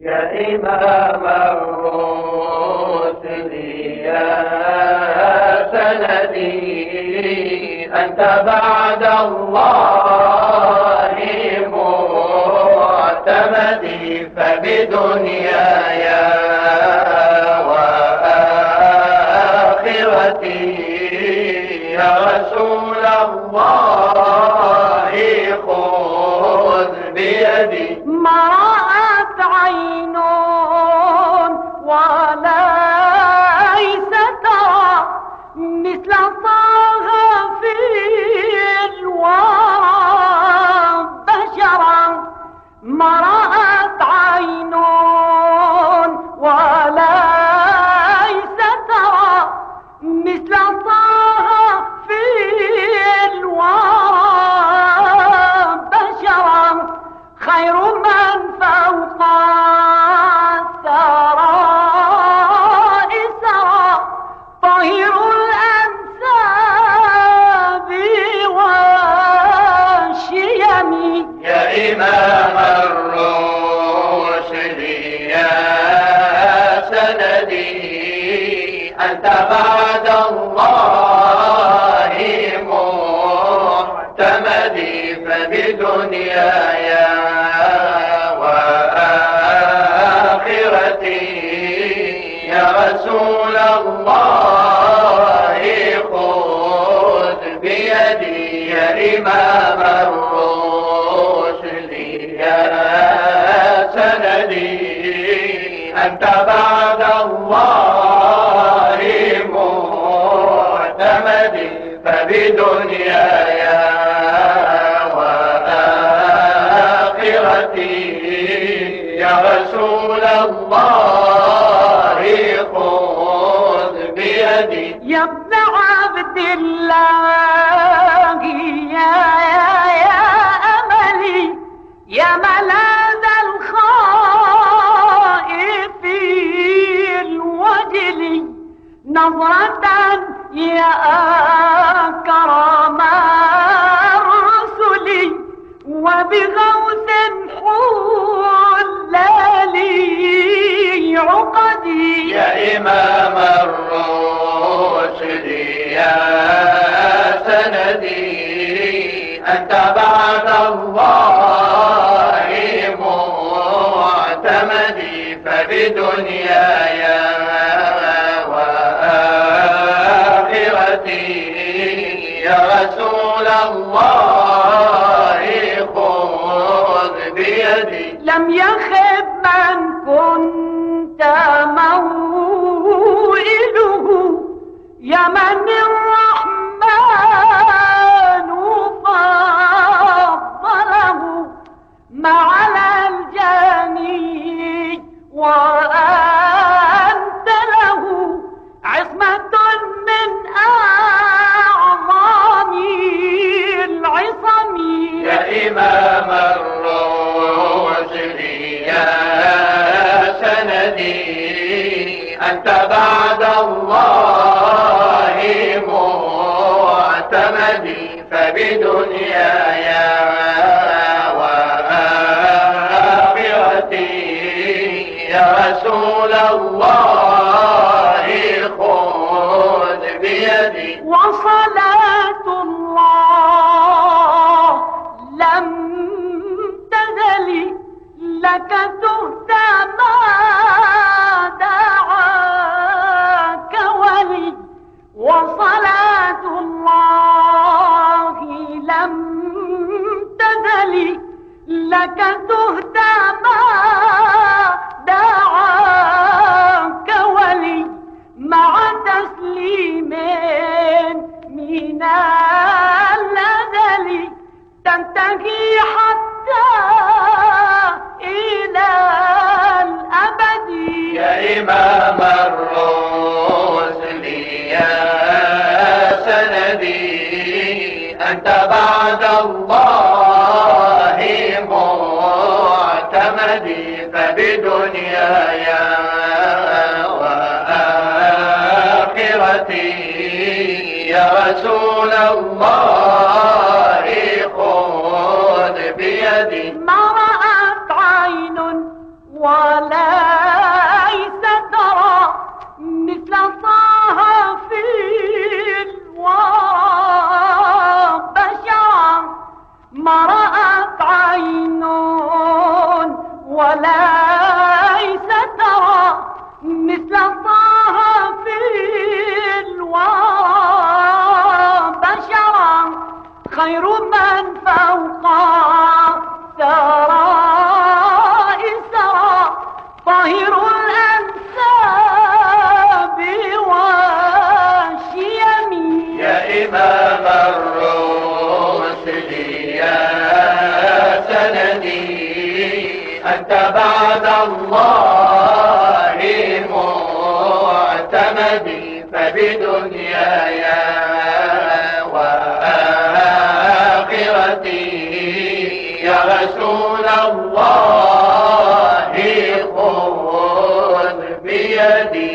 يا إمام الرسل يا سندي أنت بعد الله معتمدي فبدنياي وآخرتي يا رسول الله خذ بيدي. ما رأت عين وليس ترى مثل طه في الورى بشرا. ما رأت عين وليس ترى مثل طه في الورى بشرا. خير من فوق الثرى إسرى طاهر الأنساب والشيم. يا إمام الرشد يا سندي أنت بعد الله معتمدي فبدنياي وآخرتي يا رسول الله خذ بيدي. يا إمام الرشد يا سندي أنت بعد الله معتمدي فبدنياي يا رسول الله خذ بيدي. يا ابن عبد الله يا أملي يا ملاذ الخائفين الوجل. نظرة يا أكرم الرسل وبغوث حلالي عقدي. يا إمام الرشد يا سندي أنت بعد الله معتمدي فبدنياي وآخرتي يا رسول الله خذ بيدي. لم يخب من كنت موئله يا من الرحمن فضله. ما على الجاني وأنت له عصمة من أعظم العصم. يا إمام الرشد يا سندي أنت بعد الله معتمدي فبدنياي وآخرتي يا رسول الله خذ بيدي. وصلاة الله لم تزل لك تهدى ما دعاك ولي. وصلاة الله لم تزل لك تهدى ما دعاك ولي. مع تسليم من الأزل تنتهي حتى إلى الأبد. يا إمام الرسل يا سندي أنت بعد الله معتمدي فبدنياي وآخرتي يا رسول الله خذ بيدي. ما رأت عين ولا وليس ترى مثل طه في الورى بشرا خير من فوق ثراء سرى طاهر الأنساب والشيم يا إمام الرسل يا سندي أنت بعد الله معتمدي فبدنياي وآخرتي يا رسول الله خذ بيدي.